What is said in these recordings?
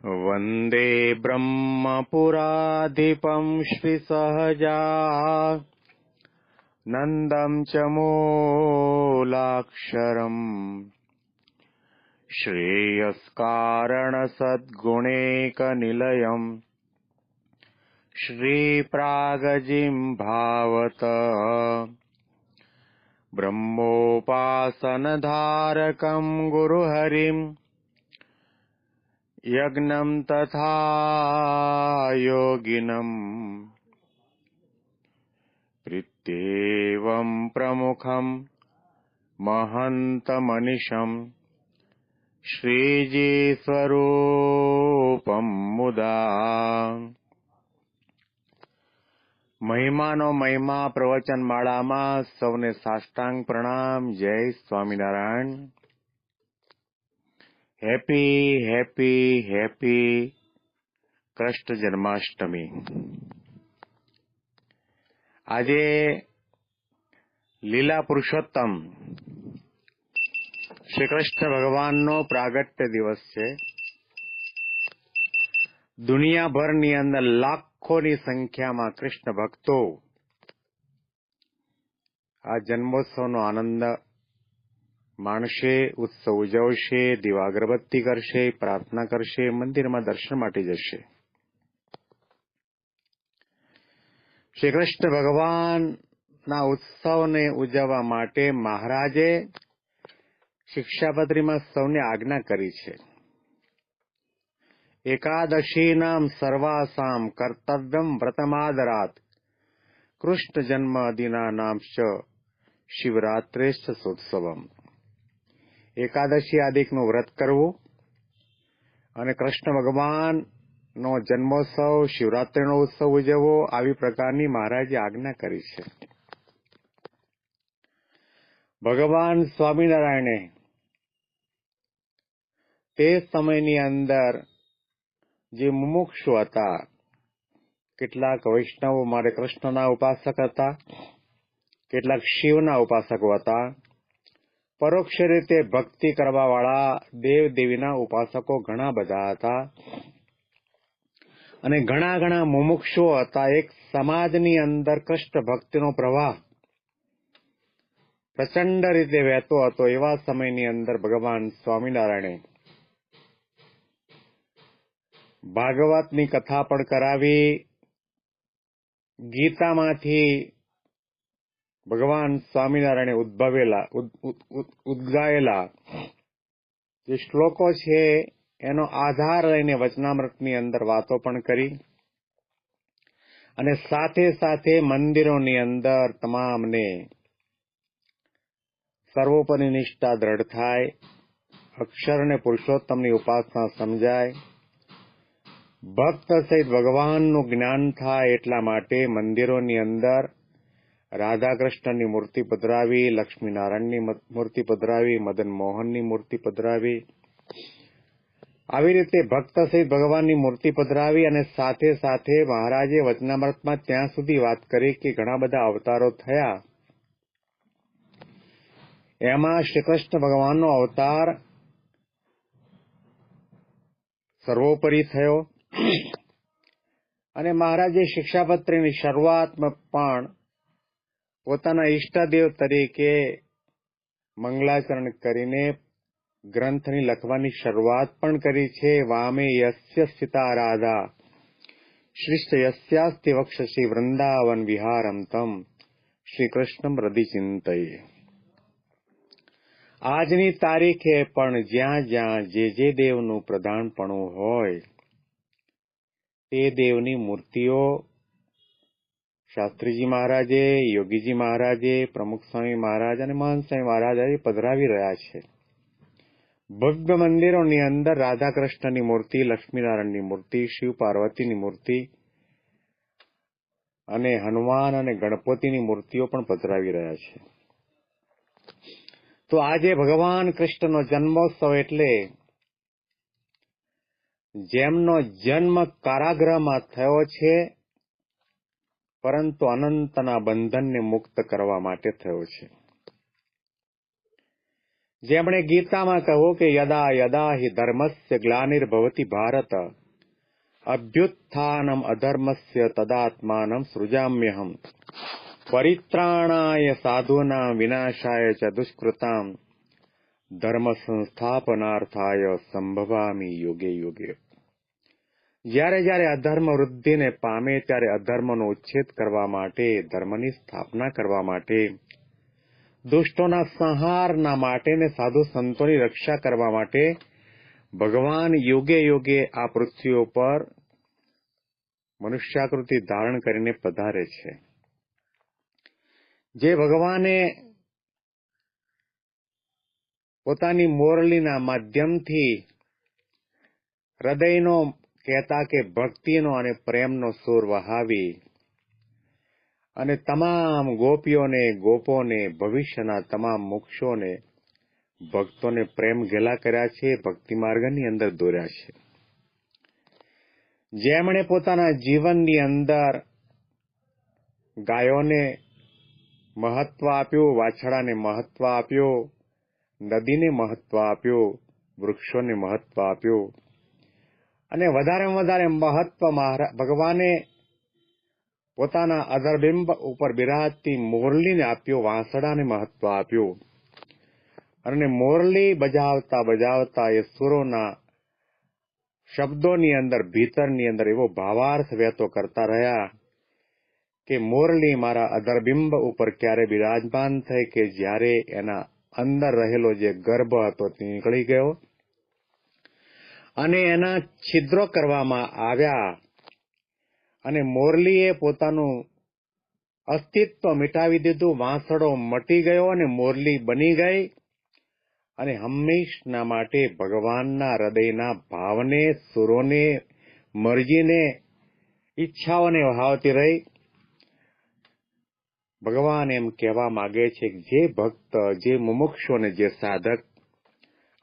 वन्दे ब्रह्मपुराधिपं श्रीसहजानन्दं च मूलाक्षरम् श्रेयस्कारणसद्गुणैकनिलयम् श्रीप्रागजिं भावत ब्रह्मोपासनधारकं गुरुहरिं यज्ञं तथा योगिनं प्रीत्येवं प्रमुखं महन्तमनिशं श्रीजीस्वरूपं मुदा। મહિમાનો મહિમા પ્રવચન માળામાં સૌને સાષ્ટાંગ પ્રણામ. જય Swaminarayan. Happy happy happy Krishna Janmashtami. આજે લીલા પુરુષોત્તમ શ્રી કૃષ્ણ ભગવાનનો પ્રાગટ્ય દિવસ છે. દુનિયાભરની અંદર લાખોની સંખ્યામાં કૃષ્ણ ભક્તો આ જન્મોત્સવનો આનંદ માણશે, ઉત્સવ ઉજવશે, દીવા અગરબત્તી કરશે, પ્રાર્થના કરશે, મંદિરમાં દર્શન માટે જશે. શ્રી કૃષ્ણ ભગવાનના ઉત્સવને ઉજવવા માટે મહારાજે શિક્ષાપત્રીમાં સૌને આજ્ઞા કરી છે. એકાદશીનામ સર્વાસામ કર્તવ્યમ વ્રતમાદરાત કૃષ્ણ જન્માદિના નામ ચ શિવરાત્રેશ્ચ સોત્સવમ. એકાદશી આદિકનું વ્રત કરવું અને કૃષ્ણ ભગવાનનો જન્મોત્સવ, શિવરાત્રીનો ઉત્સવ ઉજવવો, આવી પ્રકારની મહારાજે આજ્ઞા કરી છે. ભગવાન સ્વામિનારાયણે તે સમયની અંદર જે મુમુક્ષુ હતા, કેટલાક વૈષ્ણવો મારે કૃષ્ણના ઉપાસક હતા, કેટલાક શિવના ઉપાસકો હતા, પરોક્ષ રીતે ભક્તિ કરવા વાળા દેવ દેવીના ઉપાસકો ઘણા બધા હતા અને ઘણા મુમુક્ષુઓ હતા. એક સમાજની અંદર કૃષ્ણ ભક્તિનો પ્રવાહ પ્રચંડ રીતે વહેતો હતો. એવા સમયની અંદર ભગવાન સ્વામિનારાયણે ભાગવતની કથા પણ કરાવી. ગીતામાંથી ભગવાન સ્વામિનારાયણે ઉદ્ગાયેલા જે શ્લોકો છે એનો આધાર લઈને વચનામૃતની અંદર વાતો પણ કરી અને સાથે સાથે મંદિરોની અંદર તમામને સર્વોપરી નિષ્ઠા દ્રઢ થાય, અક્ષર અને પુરુષોત્તમની ઉપાસના સમજાય, ભક્ત સહિત ભગવાનનું જ્ઞાન થાય, એટલા માટે મંદિરોની અંદર રાધા કૃષ્ણની મૂર્તિ પધરાવી, લક્ષ્મીનારાયણની મૂર્તિ પધરાવી, મદન મોહનની મૂર્તિ પધરાવી. આવી રીતે ભક્ત સહિત ભગવાનની મૂર્તિ પધરાવી અને સાથે સાથે મહારાજે વચનામૃતમાં ત્યાં સુધી વાત કરી કે ઘણા બધા અવતારો થયા. એમાં શ્રી કૃષ્ણ ભગવાનનો અવતાર સર્વોપરી થયો અને મહારાજે શિક્ષાપત્રીની શરૂઆતમાં પણ પોતાના ઈષ્ટદેવ તરીકે મંગલાચરણ કરીને ગ્રંથની લખવાની શરૂઆત પણ કરી છે. વામે યસ્ય સ્થિતા રાધા શ્રીષ્ઠ યસ્યાસ્તિ વક્ષસી વૃંદાવન વિહારમ તમ શ્રી કૃષ્ણમ હૃદિ ચિંતયે. આજની તારીખે પણ જ્યાં જ્યાં જે દેવનું પ્રધાનપણું હોય તે દેવની મૂર્તિઓ શાસ્ત્રીજી મહારાજે, યોગીજી મહારાજે, પ્રમુખ સ્વામી મહારાજ અને મહંત સ્વામી મહારાજ પધરાવી રહ્યા છે. ભવ્ય મંદિરોની અંદર રાધા કૃષ્ણની મૂર્તિ, લક્ષ્મીનારાયણની મૂર્તિ, શિવ પાર્વતીની મૂર્તિ અને હનુમાન અને ગણપતિની મૂર્તિઓ પણ પધરાવી રહ્યા છે. તો આજે ભગવાન કૃષ્ણનો જન્મોત્સવ એટલે જેમનો જન્મ કારાગૃહમાં થયો છે પરંતુ અનંતના બંધનને મુક્ત કરવા માટે થયો છે. જેમણે ગીતામાં કહ્યું કે યદા યદા હિ ધર્મસ્ય ગ્લાનિર્ભવતિ ભારત અભ્યુત્થાનમ અધર્મસ્ય તદાત્માનમ સૃજામ્યહમ પરિત્રાણાય સાધૂનાં વિનાશાય ચ દુષ્કૃતામ ધર્મ સંસ્થાપનાર્થાય સંભવામિ યુગે યુગે. જ્યારે જ્યારે અધર્મ વૃદ્ધિને પામે ત્યારે અધર્મનો ઉચ્છેદ કરવા માટે, ધર્મની સ્થાપના કરવા માટે, દુષ્ટોના સંહારના માટે ને સાધુ સંતોની રક્ષા કરવા માટે ભગવાન યુગે યુગે આ પૃથ્વી ઉપર મનુષ્યાકૃતિ ધારણ કરીને પધારે છે. જે ભગવાને પોતાની મોરલીના માધ્યમથી હૃદયનો કહેતા કે ભક્તિનો અને પ્રેમનો સૂર વહાવી અને તમામ ગોપીઓને, ગોપોને, ભવિષ્યના તમામ મોક્ષોને, ભક્તોને પ્રેમ ઘેલા કર્યા છે, ભક્તિ માર્ગની અંદર દોર્યા છે. જેમણે પોતાના જીવનની અંદર ગાયોને મહત્વ આપ્યું, વાછડાને મહત્વ આપ્યું, નદીને મહત્વ આપ્યું, વૃક્ષોને મહત્વ આપ્યું અને વધારેમાં વધારે મહત્વ ભગવાને પોતાના અધરબિંબ ઉપર બિરાજતી મોરલીને આપ્યું, વાંસડાને મહત્વ આપ્યું અને મોરલી બજાવતા બજાવતા એ સુરોના શબ્દોની અંદર, ભીતરની અંદર એવો ભાવાર્થ વ્યક્ત કરતા રહ્યા કે મોરલી મારા અધરબિંબ ઉપર ક્યારે બિરાજમાન થઈ કે જ્યારે એના અંદર રહેલો જે ગર્ભ હતો તે નીકળી ગયો અને એના છિદ્રો કરવામાં આવ્યા અને મોરલીએ પોતાનું અસ્તિત્વ મિટાવી દીધું. વાંસડો મટી ગયો અને મોરલી બની ગઈ અને હંમેશના માટે ભગવાનના હૃદયના ભાવને, સુરોને, મરજીને, ઈચ્છાઓને વહાવતી રહી. ભગવાન એમ કહેવા માંગે છે કે જે ભક્ત, જે મુમુક્ષુ અને જે સાધક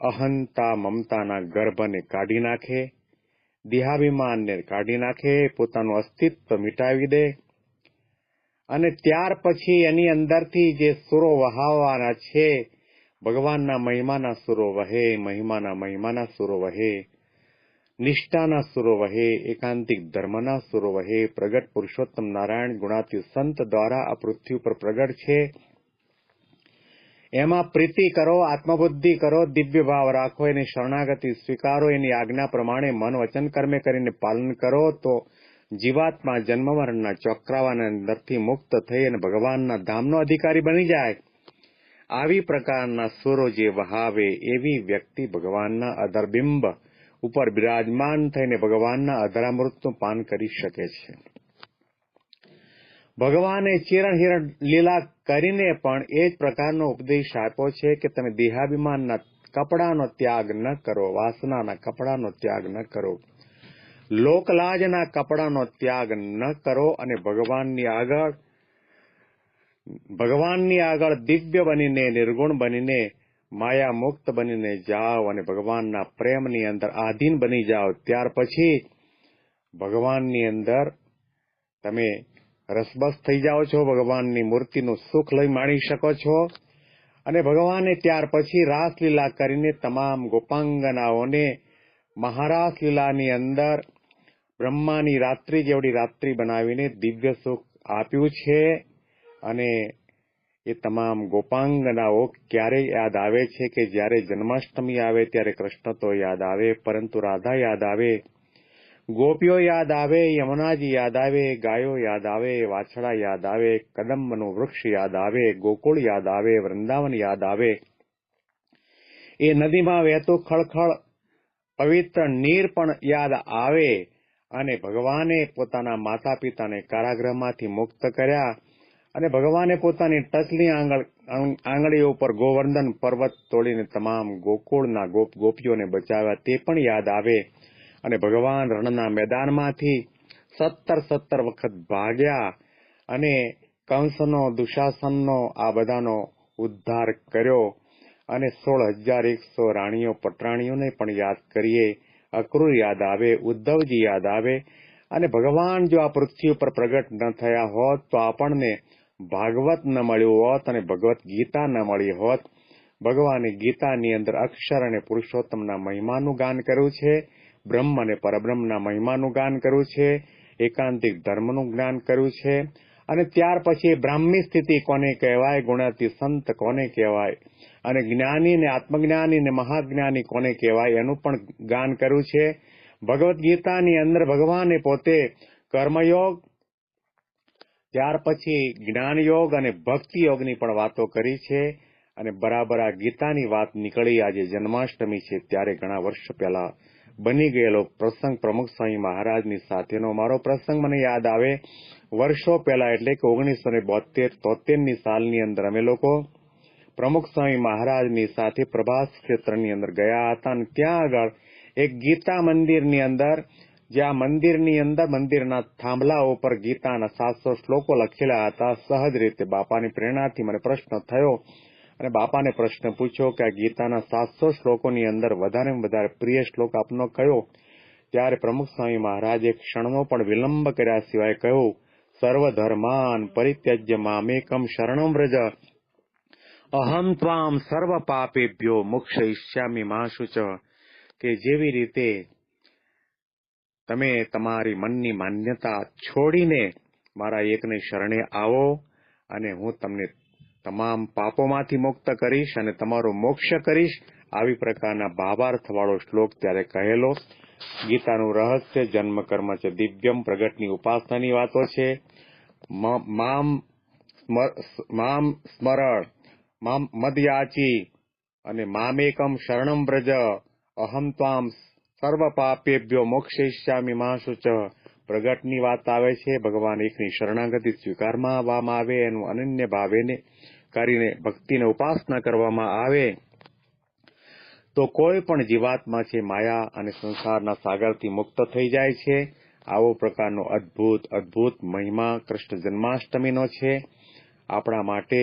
અહંતા મમતાના ગર્ભને કાઢી નાખે, દેહાભિમાનને કાઢી નાખે, પોતાનું અસ્તિત્વ મિટાવી દે અને ત્યાર પછી એની અંદરથી જે સુરો વહાવવાના છે, ભગવાનના મહિમાના સુરો વહે, મહિમાના સુરો વહે, નિષ્ઠાના સુરો વહે, એકાંતિક ધર્મના સુરો વહે. પ્રગટ પુરુષોત્તમ નારાયણ ગુણાતીત સંત દ્વારા આ પૃથ્વી ઉપર પ્રગટ છે. એમાં પ્રીતિ કરો, આત્મબુદ્ધિ કરો, દિવ્ય ભાવ રાખો, એની શરણાગતિ સ્વીકારો, એની આજ્ઞા પ્રમાણે મન વચન કર્મે કરીને પાલન કરો તો જીવાત્મા જન્મ મરણના ચોક્રાવાના અંદરથી મુક્ત થઈ અને ભગવાનના ધામનો અધિકારી બની જાય. આવી પ્રકારના સુરો જે વહાવે એવી વ્યક્તિ ભગવાનના અધરબિંબ ઉપર બિરાજમાન થઈને ભગવાનના અધરામૃતનું પાન કરી શકે છે. ભગવાને ચિરણ હિરણ લીલા કરીને પણ એ જ પ્રકારનો ઉપદેશ આપ્યો છે કે તમે દેહાભિમાનના કપડાનો ત્યાગ ન કરો, વાસનાના કપડાનો ત્યાગ ન કરો, લોકલાજના કપડાનો ત્યાગ ન કરો અને ભગવાનની આગળ દિવ્ય બનીને, નિર્ગુણ બનીને, માયા મુક્ત બનીને જાઓ અને ભગવાનના પ્રેમની અંદર આધીન બની જાઓ. ત્યાર પછી ભગવાનની અંદર તમે રસબસ થઈ જાઓ છો, ભગવાનની મૂર્તિનું સુખ લઈ માણી શકો છો અને ભગવાને ત્યાર પછી રાસલીલા કરીને તમામ ગોપાંગનાઓને મહારાસ લીલાની અંદર બ્રહ્માની રાત્રિ જેવડી રાત્રિ બનાવીને દિવ્ય સુખ આપ્યું છે. અને એ તમામ ગોપાંગનાઓ ક્યારે યાદ આવે છે કે જ્યારે જન્માષ્ટમી આવે ત્યારે કૃષ્ણ તો યાદ આવે, પરંતુ રાધા યાદ આવે, ગોપીઓ યાદ આવે, યમુનાજી યાદ આવે, ગાયો યાદ આવે, વાછડા યાદ આવે, કદંબનું વૃક્ષ યાદ આવે, ગોકુળ યાદ આવે, વૃંદાવન યાદ આવે, એ નદીમાં વહેતું ખળખળ પવિત્ર નીર પણ યાદ આવે અને ભગવાને પોતાના માતા પિતાને કારાગૃહમાંથી મુક્ત કર્યા અને ભગવાને પોતાની ટચલી આંગળીઓ ઉપર ગોવર્ધન પર્વત તોડીને તમામ ગોકુળના ગોપીઓને બચાવ્યા, તે પણ યાદ આવે અને ભગવાન રણના મેદાનમાંથી 17 વખત ભાગ્યા અને કંસનો, દુશાસનનો આ બધાનો ઉદ્ધાર કર્યો અને 16,100 રાણીઓ પટરાણીઓને પણ યાદ કરીએ. અક્રૂર યાદ આવે, ઉદ્ધવજી યાદ આવે અને ભગવાન જો આ પૃથ્વી ઉપર પ્રગટ ન થયા હોત તો આપણને ભાગવત ન મળ્યું હોત અને ભગવત ગીતા ન મળી હોત. ભગવાને ગીતાની અંદર અક્ષર અને પુરુષોત્તમના મહિમાનું ગાન કર્યું છે, બ્રહ્મ અને પરબ્રહ્મના મહિમાનું ગાન કર્યું છે, એકાંતિક ધર્મનું જ્ઞાન કર્યું છે, અને ત્યાર પછી બ્રાહ્મી સ્થિતિ કોને કહેવાય, ગુણાતી સંત કોને કહેવાય, અને જ્ઞાની ને આત્મજ્ઞાની ને મહાજ્ઞાની કોને કહેવાય એનું પણ ગાન કર્યું છે. ભગવદ્ ગીતાની અંદર ભગવાને પોતે કર્મયોગ, ત્યાર પછી જ્ઞાનયોગ અને ભક્તિ યોગની પણ વાતો કરી છે. અને બરાબર આ ગીતાની વાત નીકળી આજે જન્માષ્ટમી છે ત્યારે ઘણા વર્ષ પહેલા બની ગયેલો પ્રસંગ પ્રમુખ સ્વામી મહારાજની સાથેનો મારો પ્રસંગ મને યાદ આવે. વર્ષો પહેલા એટલે કે 1972-73ની સાલની અંદર અમે લોકો પ્રમુખ સ્વામી મહારાજની સાથે પ્રભાસ ક્ષેત્રની અંદર ગયા હતા, અને ત્યાં આગળ એક ગીતા મંદિરની અંદર, જ્યાં મંદિરની અંદર મંદિરના થાંભલા ઉપર ગીતાના 700 શ્લોકો લખેલા હતા. સહજ રીતે બાપાની પ્રેરણાથી મને પ્રશ્ન થયો અને બાપાને પ્રશ્ન પૂછ્યો કે આ ગીતાના 700 શ્લોકોની અંદર વધારેમાં વધારે પ્રિય શ્લોક આપનો કયો? ત્યારે પ્રમુખ સ્વામી મહારાજે ક્ષણનો પણ વિલંબ કર્યા સિવાય કહ્યું, સર્વધર્માન પરિત્યજ્ય મામેકમ શરણમ વ્રજ, અહમ ત્વામ સર્વ પાપેભ્યો મોક્ષયિષ્યામિ મા શુચ. કે જેવી રીતે તમે તમારી મનની માન્યતા છોડીને મારા એકને શરણે આવો અને હું તમને તમામ પાપોમાંથી મુક્ત કરીશ અને તમારો મોક્ષ કરીશ, આવી પ્રકારના ભાવાર્થવાળો શ્લોક ત્યારે કહેલો. ગીતાનું રહસ્ય જન્મ કર્મ છે દિવ્યમ, પ્રગટની ઉપાસનાની વાતો છે. મામ સ્મરણ, મામ મદયાચી અને મામેકમ શરણમ વ્રજ, અહમ ત્વામ સર્વ પાપેભ્યો મોક્ષયિષ્યામિ મા શુચ. પ્રગટની વાત આવે છે, ભગવાન એકની શરણાગતિ સ્વીકારવામાં આવે, એનું અનન્ય ભાવેને કરીને ભક્તિને ઉપાસના કરવામાં આવે તો કોઈ પણ જીવાત્મા છે માયા અને સંસારના સાગરથી મુક્ત થઈ જાય છે. આવો પ્રકારનો અદ્ભુત મહિમા કૃષ્ણ જન્માષ્ટમીનો છે. આપણા માટે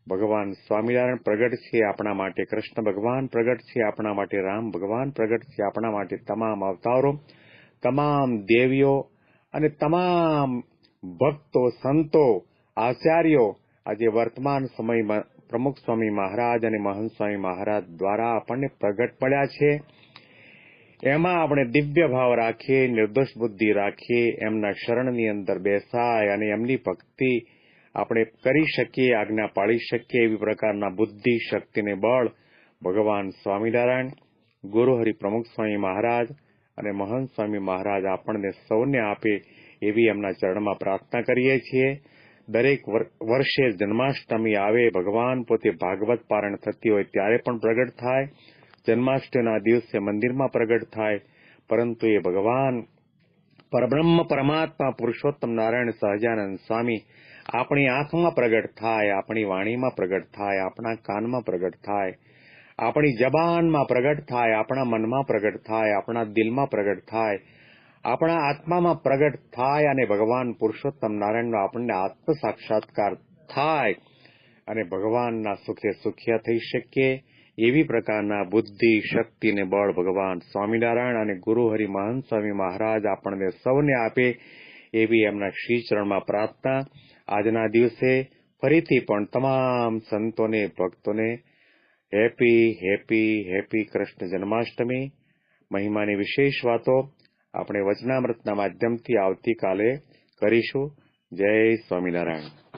ભગવાન સ્વામિનારાયણ પ્રગટ છે, આપણા માટે કૃષ્ણ ભગવાન પ્રગટ છે, આપણા માટે રામ ભગવાન પ્રગટ છે, આપણા માટે તમામ અવતારો, તમામ દેવીઓ અને તમામ ભક્તો, સંતો, આચાર્યો આજે વર્તમાન સમયમાં પ્રમુખ સ્વામી મહારાજ અને મહંત સ્વામી મહારાજ દ્વારા આપણને પ્રગટ પડ્યા છે. એમાં આપણે દિવ્ય ભાવ રાખીએ, નિર્દોષ બુદ્ધિ રાખીએ, એમના શરણની અંદર બેસાય અને એમની ભક્તિ આપણે કરી શકીએ, આજ્ઞા પાળી શકીએ, એવી પ્રકારના બુદ્ધિ શક્તિને બળ ભગવાન સ્વામિનારાયણ, ગુરુહરિ પ્રમુખ સ્વામી મહારાજ અને મહંત સ્વામી મહારાજ આપણને સૌને આપે એવી એમના ચરણમાં પ્રાર્થના કરીએ છીએ. દરેક વર્ષે જન્માષ્ટમી આવે, ભગવાન પોતે ભાગવત પારાયણ થતી હોય ત્યારે પણ પ્રગટ થાય, જન્માષ્ટમીના દિવસે મંદિરમાં પ્રગટ થાય, પરંતુ એ ભગવાન પરબ્રહ્મ પરમાત્મા પુરુષોત્તમ નારાયણ સહજાનંદ સ્વામી આપણી આંખમાં પ્રગટ થાય, આપણી વાણીમાં પ્રગટ થાય, આપણા કાનમાં પ્રગટ થાય, આપણી જબાનમાં પ્રગટ થાય, આપણા મનમાં પ્રગટ થાય, આપણા દિલમાં પ્રગટ થાય, આપણા આત્મામાં પ્રગટ થાય અને ભગવાન પુરુષોત્તમ નારાયણનો આપણને આત્મ સાક્ષાત્કાર થાય અને ભગવાનના સુખે સુખ્યા થઈ શકીએ એવી પ્રકારના બુદ્ધિ શક્તિને બળ ભગવાન સ્વામિનારાયણ અને ગુરુહરિ મહંત સ્વામી મહારાજ આપણને સૌને આપે એવી એમના શ્રી ચરણમાં પ્રાર્થના. આજના દિવસે ફરીથી પણ તમામ સંતોને, ભક્તોને હેપી કૃષ્ણ જન્માષ્ટમી. મહિમાની વિશેષ વાતો આપણે વચનામૃતના માધ્યમથી આવતીકાલે કરીશું. જય સ્વામિનારાયણ.